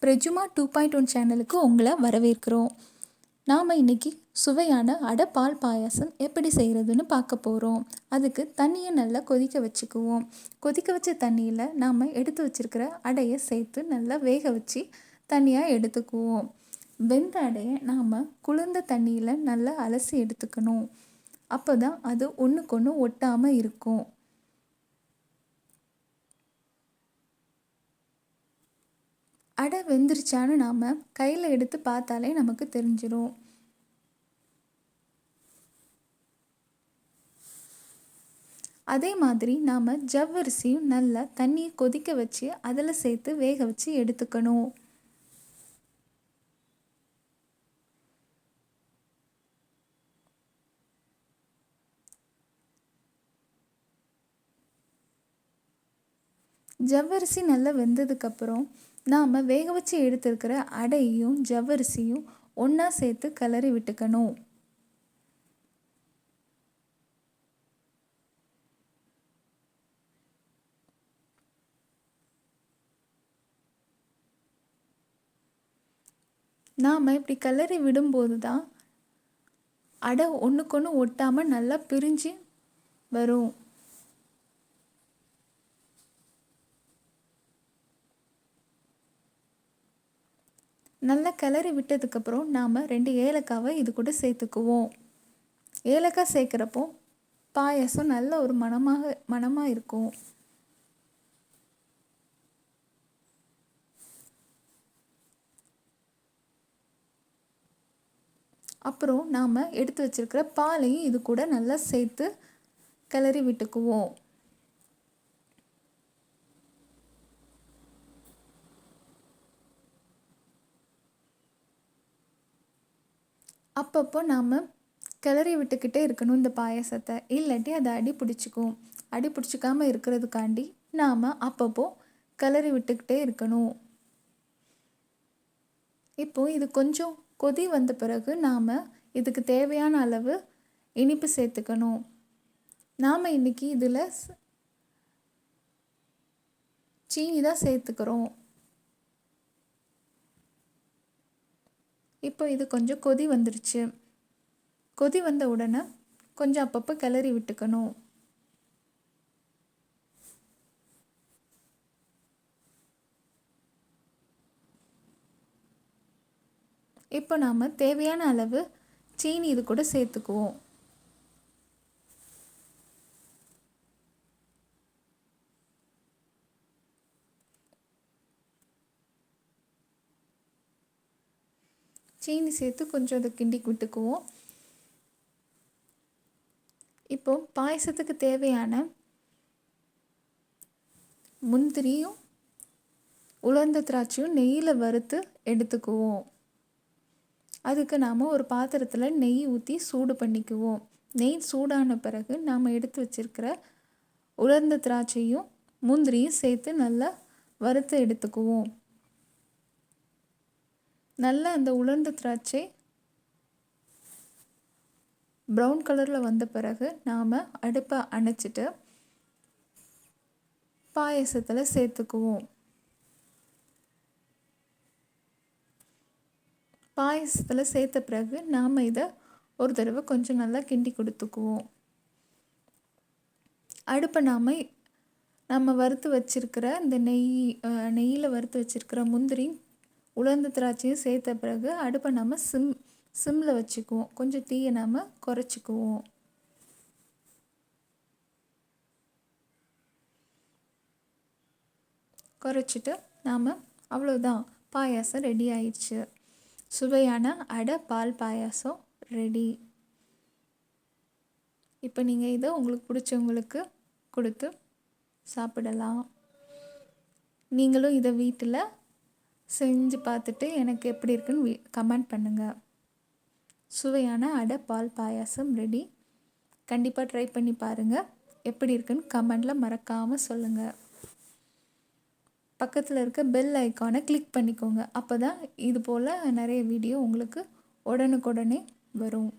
பிரஜுமா 2.1 சேனலுக்கு உங்களை வரவேற்கிறோம். நாம் இன்றைக்கி சுவையான அடை பால் பாயாசம் எப்படி செய்கிறதுன்னு பார்க்க போகிறோம். அதுக்கு தண்ணியை நல்லா கொதிக்க வச்சுக்குவோம். கொதிக்க வச்ச தண்ணியில் நாம் எடுத்து வச்சுருக்கிற அடையை சேர்த்து நல்லா வேக வச்சு தண்ணியாக எடுத்துக்குவோம். வெந்த அடையை நாம் குளிர்ந்த தண்ணியில் நல்லா அலசி எடுத்துக்கணும். அப்போ தான் அது ஒன்றுக்கொன்று ஒட்டாமல் இருக்கும். அடை வெந்துருச்சான்னு நாம் கையில் எடுத்து பார்த்தாலே நமக்கு தெரிஞ்சிடும். அதே மாதிரி நாம் ஜவ்வரிசியும் நல்லா தண்ணியை கொதிக்க வச்சு அதில் சேர்த்து வேக வச்சு எடுத்துக்கணும். ஜவ்வரிசி நல்லா வெந்ததுக்கப்புறம் நாம் வேக வச்சு எடுத்துருக்கிற அடையையும் ஜவ்வரிசியும் ஒன்றா சேர்த்து கிளறி விட்டுக்கணும். நாம் இப்படி கிளறி விடும்போது தான் அடை ஒன்றுக்கொன்று ஒட்டாமல் நல்லா பிரிஞ்சு வரும். நல்லா கிளறி விட்டதுக்கப்புறம் நாம் 2 ஏலக்காவை இது கூட சேர்த்துக்குவோம். ஏலக்காய் சேர்க்குறப்போ பாயாசம் நல்ல ஒரு மணமாக இருக்கும். அப்புறம் நாம் எடுத்து வச்சுருக்கிற பாலையும் இது கூட நல்லா சேர்த்து கிளறி விட்டுக்குவோம். அப்பப்போ நாம் கிளறி விட்டுக்கிட்டே இருக்கணும் இந்த பாயாசத்தை, இல்லாட்டி அதை அடி பிடிச்சிக்கும். அடி பிடிச்சிக்காமல் இருக்கிறதுக்காண்டி நாம் அப்பப்போ கிளறி விட்டுக்கிட்டே இருக்கணும். இப்போது இது கொஞ்சம் கொதி வந்த பிறகு நாம் இதுக்கு தேவையான அளவு இனிப்பு சேர்த்துக்கணும். நாம் இன்றைக்கி இதில் சீனி தான் சேர்த்துக்கிறோம். இப்போ இது கொஞ்சம் கொதி வந்துருச்சு. கொதி வந்த உடனே கொஞ்சம் அப்பப்போ கிளறி விட்டுக்கணும். இப்போ நாம் தேவையான அளவு சீனி இது கூட சேர்த்துக்குவோம். சீனி சேர்த்து கொஞ்சம் அதை கிண்டி விட்டுக்குவோம். இப்போ பாயசத்துக்கு தேவையான முந்திரியும் உலர்ந்த திராட்சையும் நெய்யில் வறுத்து எடுத்துக்குவோம். அதுக்கு நாம் ஒரு பாத்திரத்தில் நெய் ஊற்றி சூடு பண்ணிக்குவோம். நெய் சூடான பிறகு நாம் எடுத்து வச்சுருக்கிற உலர்ந்த திராட்சையும் முந்திரியும் சேர்த்து நல்லா வறுத்து எடுத்துக்குவோம். நல்லா அந்த உலர்ந்த திராட்சை ப்ரௌன் கலரில் வந்த பிறகு நாம் அடுப்பை அணைச்சிட்டு பாயசத்தில் சேர்த்துக்குவோம். பாயசத்தில் சேர்த்த பிறகு நாம் இதை ஒரு தடவை கொஞ்சம் நல்லா கிண்டி கொடுத்துக்குவோம். அடுப்பை நம்ம வறுத்து வச்சுருக்கிற இந்த நெய்யில் வறுத்து வச்சுருக்கிற முந்திரி உலர்ந்த திராட்சையும் சேர்த்த பிறகு அடுப்பை நம்ம சிம்மில் வச்சுக்குவோம். கொஞ்சம் தீயை நாம் குறைச்சிக்குவோம். குறைச்சிட்டு நாம் அவ்வளோதான், பாயாசம் ரெடி ஆயிடுச்சு. சுவையான அடை பால் பாயாசம் ரெடி. இப்போ நீங்கள் இதை உங்களுக்கு பிடிச்சவங்களுக்கு கொடுத்து சாப்பிடலாம். நீங்களும் இதை வீட்டில் செஞ்சு பார்த்துட்டு எனக்கு எப்படி இருக்குன்னு கமெண்ட் பண்ணுங்கள். சுவையான அடை பால் பாயாசம் ரெடி. கண்டிப்பாக ட்ரை பண்ணி பாருங்கள். எப்படி இருக்குன்னு கமெண்டில் மறக்காமல் சொல்லுங்கள். பக்கத்தில் இருக்க பெல் ஐக்கானை கிளிக் பண்ணிக்கோங்க. அப்போ தான் இது போல் நிறைய வீடியோ உங்களுக்கு உடனுக்குடனே வரும்.